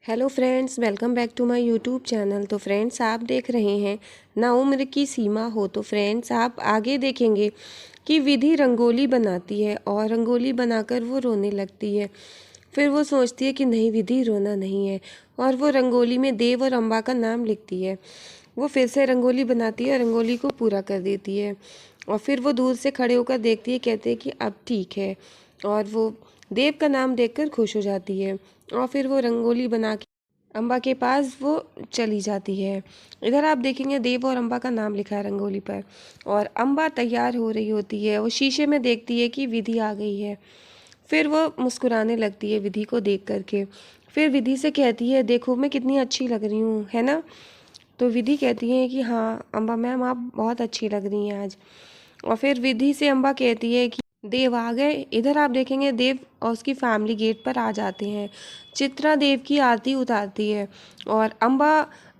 Hello friends, welcome back to my YouTube channel. तो friends, आप देख रहे हैं ना उम्र की सीमा हो। तो फ्रेंड्स, आप आगे देखेंगे कि विधि रंगोली बनाती है और रंगोली बनाकर वो रोने लगती है। फिर वो सोचती है कि नहीं, विधि रोना नहीं है, और वो रंगोली में देव और अम्बा का नाम लिखती है। वो फिर से रंगोली बनाती है और रंगोली को पूरा कर देती है। और फिर वो दूर से खड़े होकर देखती है, कहते हैं कि अब ठीक है, और वो देव का नाम देखकर खुश हो जाती है। और फिर वो रंगोली बना के अम्बा के पास वो चली जाती है। इधर आप देखेंगे देव और अम्बा का नाम लिखा है रंगोली पर, और अम्बा तैयार हो रही होती है। वो शीशे में देखती है कि विधि आ गई है। फिर वो मुस्कुराने लगती है विधि को देख करके। फिर विधि से कहती है, देखो मैं कितनी अच्छी लग रही हूँ, है ना। तो विधि कहती है कि हाँ अम्बा मैम, आप बहुत अच्छी लग रही हैं आज। और फिर विधि से अम्बा कहती है कि देव आ गए। इधर आप देखेंगे देव और उसकी फैमिली गेट पर आ जाते हैं। चित्रा देव की आरती उतारती है और अम्बा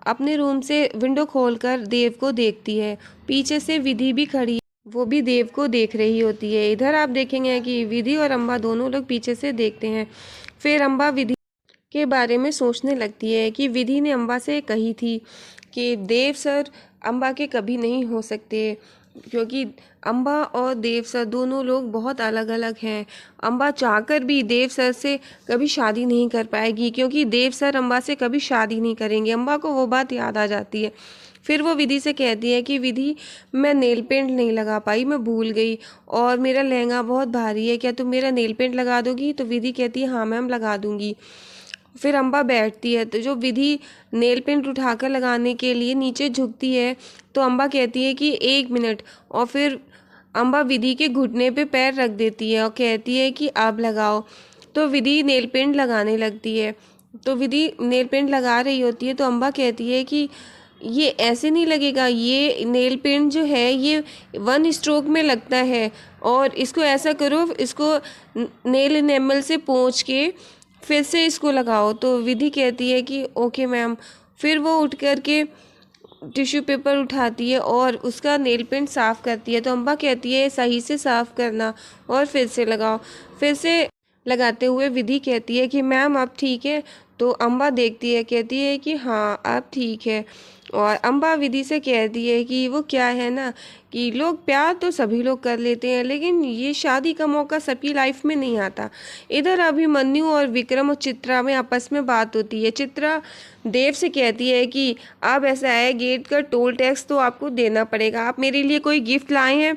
अपने रूम से विंडो खोलकर देव को देखती है। पीछे से विधि भी खड़ी है, वो भी देव को देख रही होती है। इधर आप देखेंगे कि विधि और अम्बा दोनों लोग पीछे से देखते हैं। फिर अम्बा विधि के बारे में सोचने लगती है कि विधि ने अम्बा से कही थी कि देव सर अम्बा के कभी नहीं हो सकते, क्योंकि अम्बा और देव सर दोनों लोग बहुत अलग अलग हैं। अम्बा चाहकर भी देव सर से कभी शादी नहीं कर पाएगी, क्योंकि देव सर अम्बा से कभी शादी नहीं करेंगे। अम्बा को वो बात याद आ जाती है। फिर वो विधि से कहती है कि विधि, मैं नेल पेंट नहीं लगा पाई, मैं भूल गई, और मेरा लहंगा बहुत भारी है, क्या तुम मेरा नेल पेंट लगा दोगी। तो विधि कहती है हाँ मैम, लगा दूंगी। फिर अम्बा बैठती है, तो जो विधि नेल पेंट उठाकर लगाने के लिए नीचे झुकती है, तो अम्बा कहती है कि 1 मिनट। और फिर अम्बा विधि के घुटने पे पैर रख देती है और कहती है कि अब लगाओ। तो विधि नेल पेंट लगाने लगती है। तो विधि नेल पेंट लगा रही होती है, तो अम्बा कहती है कि ये ऐसे नहीं लगेगा, ये नेल पेंट जो है ये 1 स्ट्रोक में लगता है, और इसको ऐसा करो, इसको नेल इनेमल से पोंछ के फिर से इसको लगाओ। तो विधि कहती है कि ओके मैम। फिर वो उठ कर के टिश्यू पेपर उठाती है और उसका नेल पेंट साफ़ करती है। तो अम्बा कहती है सही से साफ़ करना और फिर से लगाओ। फिर से लगाते हुए विधि कहती है कि मैम अब ठीक है। तो अम्बा देखती है, कहती है कि हाँ अब ठीक है। और अम्बा विधि से कहती है कि वो क्या है ना, कि लोग प्यार तो सभी लोग कर लेते हैं, लेकिन ये शादी का मौका सबकी लाइफ में नहीं आता। इधर अभिमन्यु और विक्रम और चित्रा में आपस में बात होती है। चित्रा देव से कहती है कि अब ऐसा है, गेट का टोल टैक्स तो आपको देना पड़ेगा, आप मेरे लिए कोई गिफ्ट लाए हैं।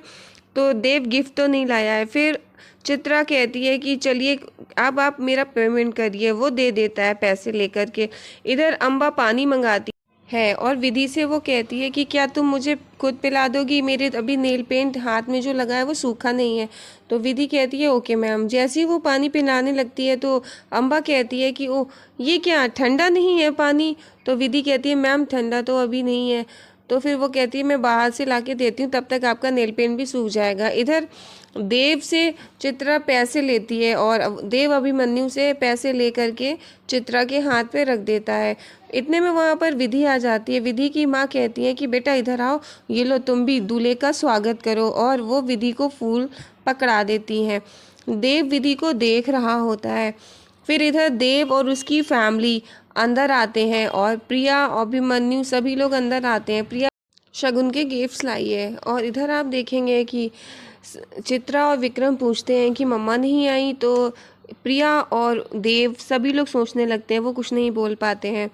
तो देव गिफ्ट तो नहीं लाया है। फिर चित्रा कहती है कि चलिए अब आप मेरा पेमेंट करिए। वो दे देता है पैसे लेकर के। इधर अम्बा पानी मंगाती है और विधि से वो कहती है कि क्या तुम मुझे खुद पिला दोगी, मेरे अभी नेल पेंट हाथ में जो लगा है वो सूखा नहीं है। तो विधि कहती है ओके मैम। जैसे ही वो पानी पिलाने लगती है, तो अम्बा कहती है कि ओ ये क्या, ठंडा नहीं है पानी। तो विधि कहती है मैम ठंडा तो अभी नहीं है। तो फिर वो कहती है मैं बाहर से ला के देती हूँ, तब तक आपका नेल पेंट भी सूख जाएगा। इधर देव से चित्रा पैसे लेती है और देव अभिमन्यु से पैसे ले करके चित्रा के हाथ पे रख देता है। इतने में वहाँ पर विधि आ जाती है। विधि की माँ कहती है कि बेटा इधर आओ, ये लो तुम भी दूल्हे का स्वागत करो, और वो विधि को फूल पकड़ा देती हैं। देव विधि को देख रहा होता है। फिर इधर देव और उसकी फैमिली अंदर आते हैं और प्रिया अभिमन्यु सभी लोग अंदर आते हैं। प्रिया शगुन के गिफ्ट्स लाई है। और इधर आप देखेंगे कि चित्रा और विक्रम पूछते हैं कि मम्मा नहीं आई। तो प्रिया और देव सभी लोग सोचने लगते हैं, वो कुछ नहीं बोल पाते हैं।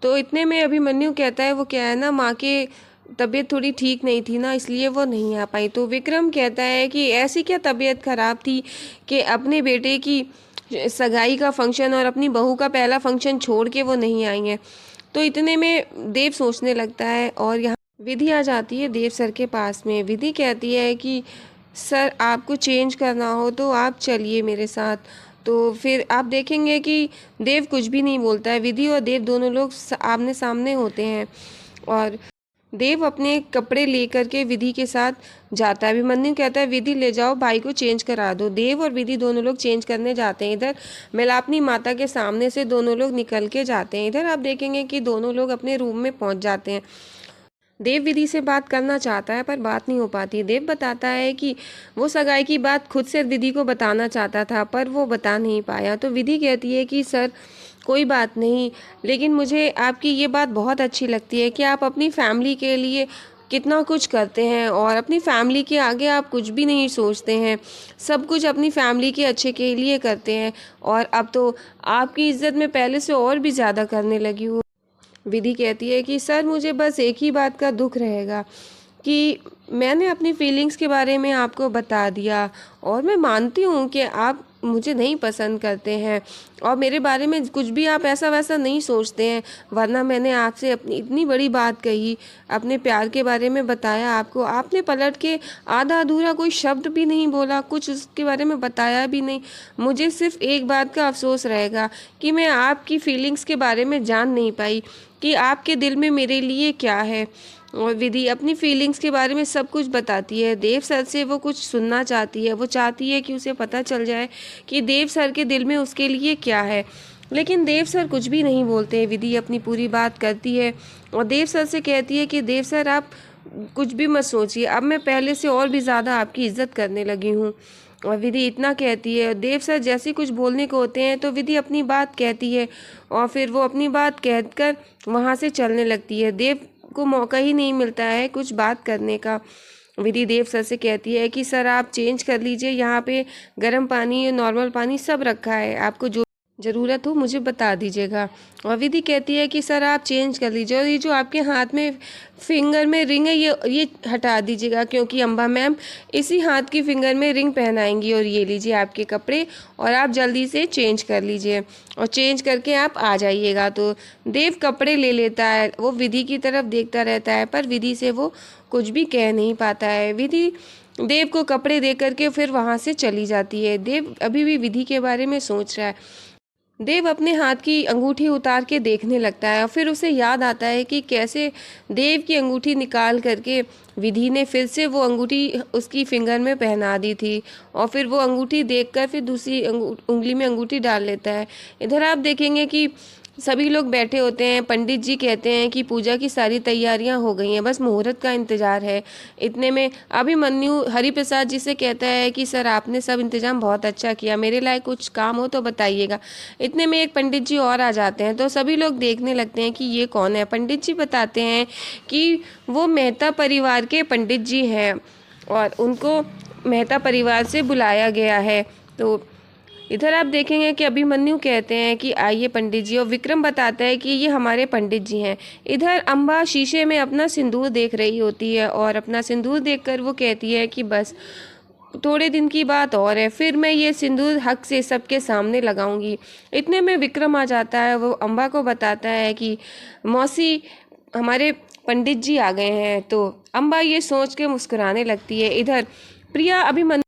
तो इतने में अभिमन्यु कहता है वो क्या है ना, माँ के तबीयत थोड़ी ठीक नहीं थी ना, इसलिए वो नहीं आ पाई। तो विक्रम कहता है कि ऐसी क्या तबीयत खराब थी कि अपने बेटे की सगाई का फंक्शन और अपनी बहू का पहला फंक्शन छोड़ के वो नहीं आई हैं। तो इतने में देव सोचने लगता है और यहाँ विधि आ जाती है देव सर के पास में। विधि कहती है कि सर आपको चेंज करना हो तो आप चलिए मेरे साथ। तो फिर आप देखेंगे कि देव कुछ भी नहीं बोलता है। विधि और देव दोनों लोग आमने सामने होते हैं और देव अपने कपड़े लेकर के विधि के साथ जाता है। अभिमन्यु कहता है विधि ले जाओ, भाई को चेंज करा दो। देव और विधि दोनों लोग चेंज करने जाते हैं। इधर मेलापनी माता के सामने से दोनों लोग निकल के जाते हैं। इधर आप देखेंगे कि दोनों लोग अपने रूम में पहुंच जाते हैं। देव विधि से बात करना चाहता है पर बात नहीं हो पाती। देव बताता है कि वो सगाई की बात खुद से विधि को बताना चाहता था पर वो बता नहीं पाया। तो विधि कहती है कि सर कोई बात नहीं, लेकिन मुझे आपकी ये बात बहुत अच्छी लगती है कि आप अपनी फैमिली के लिए कितना कुछ करते हैं और अपनी फैमिली के आगे आप कुछ भी नहीं सोचते हैं, सब कुछ अपनी फैमिली के अच्छे के लिए करते हैं और अब तो आपकी इज़्ज़त मैं पहले से और भी ज़्यादा करने लगी हूँ। विधि कहती है कि सर मुझे बस एक ही बात का दुख रहेगा कि मैंने अपनी फीलिंग्स के बारे में आपको बता दिया और मैं मानती हूँ कि आप मुझे नहीं पसंद करते हैं और मेरे बारे में कुछ भी आप ऐसा वैसा नहीं सोचते हैं, वरना मैंने आपसे अपनी इतनी बड़ी बात कही, अपने प्यार के बारे में बताया आपको, आपने पलट के आधा अधूरा कोई शब्द भी नहीं बोला, कुछ उसके बारे में बताया भी नहीं। मुझे सिर्फ एक बात का अफसोस रहेगा कि मैं आपकी फीलिंग्स के बारे में जान नहीं पाई कि आपके दिल में मेरे लिए क्या है। और विधि अपनी फीलिंग्स के बारे में सब कुछ बताती है। देव सर से वो कुछ सुनना चाहती है, वो चाहती है कि उसे पता चल जाए कि देव सर के दिल में उसके लिए क्या है, लेकिन देव सर कुछ भी नहीं बोलते। विधि अपनी पूरी बात करती है और देव सर से कहती है कि देव सर आप कुछ भी मत सोचिए, अब मैं पहले से और भी ज़्यादा आपकी इज्जत करने लगी हूँ। और विधि इतना कहती है, देव सर जैसे कुछ बोलने को होते हैं तो विधि अपनी बात कहती है और फिर वो अपनी बात कहकर वहाँ से चलने लगती है। देव को मौका ही नहीं मिलता है कुछ बात करने का। विधि देव सर से कहती है कि सर आप चेंज कर लीजिए, यहाँ पे गर्म पानी नॉर्मल पानी सब रखा है, आपको जो ज़रूरत हो मुझे बता दीजिएगा। और विधि कहती है कि सर आप चेंज कर लीजिए और ये जो आपके हाथ में फिंगर में रिंग है ये हटा दीजिएगा, क्योंकि अम्बा मैम इसी हाथ की फिंगर में रिंग पहनाएंगी। और ये लीजिए आपके कपड़े और आप जल्दी से चेंज कर लीजिए और चेंज करके आप आ जाइएगा। तो देव कपड़े ले लेता है, वो विधि की तरफ देखता रहता है पर विधि से वो कुछ भी कह नहीं पाता है। विधि देव को कपड़े दे करके फिर वहाँ से चली जाती है। देव अभी भी विधि के बारे में सोच रहा है। देव अपने हाथ की अंगूठी उतार के देखने लगता है और फिर उसे याद आता है कि कैसे देव की अंगूठी निकाल करके विधि ने फिर से वो अंगूठी उसकी फिंगर में पहना दी थी और फिर वो अंगूठी देखकर फिर दूसरी उंगली में अंगूठी डाल लेता है। इधर आप देखेंगे कि सभी लोग बैठे होते हैं, पंडित जी कहते हैं कि पूजा की सारी तैयारियां हो गई हैं, बस मुहूर्त का इंतज़ार है। इतने में अभिमन्यु हरि प्रसाद जी से कहता है कि सर आपने सब इंतज़ाम बहुत अच्छा किया, मेरे लायक कुछ काम हो तो बताइएगा। इतने में एक पंडित जी और आ जाते हैं तो सभी लोग देखने लगते हैं कि ये कौन है। पंडित जी बताते हैं कि वो मेहता परिवार के पंडित जी हैं और उनको मेहता परिवार से बुलाया गया है। तो इधर आप देखेंगे कि अभिमन्यु कहते हैं कि आइए पंडित जी, और विक्रम बताता है कि ये हमारे पंडित जी हैं। इधर अम्बा शीशे में अपना सिंदूर देख रही होती है और अपना सिंदूर देखकर वो कहती है कि बस थोड़े दिन की बात और है, फिर मैं ये सिंदूर हक से सबके सामने लगाऊंगी। इतने में विक्रम आ जाता है, वो अम्बा को बताता है कि मौसी हमारे पंडित जी आ गए हैं। तो अम्बा ये सोच के मुस्कुराने लगती है। इधर प्रिया अभिमन्यु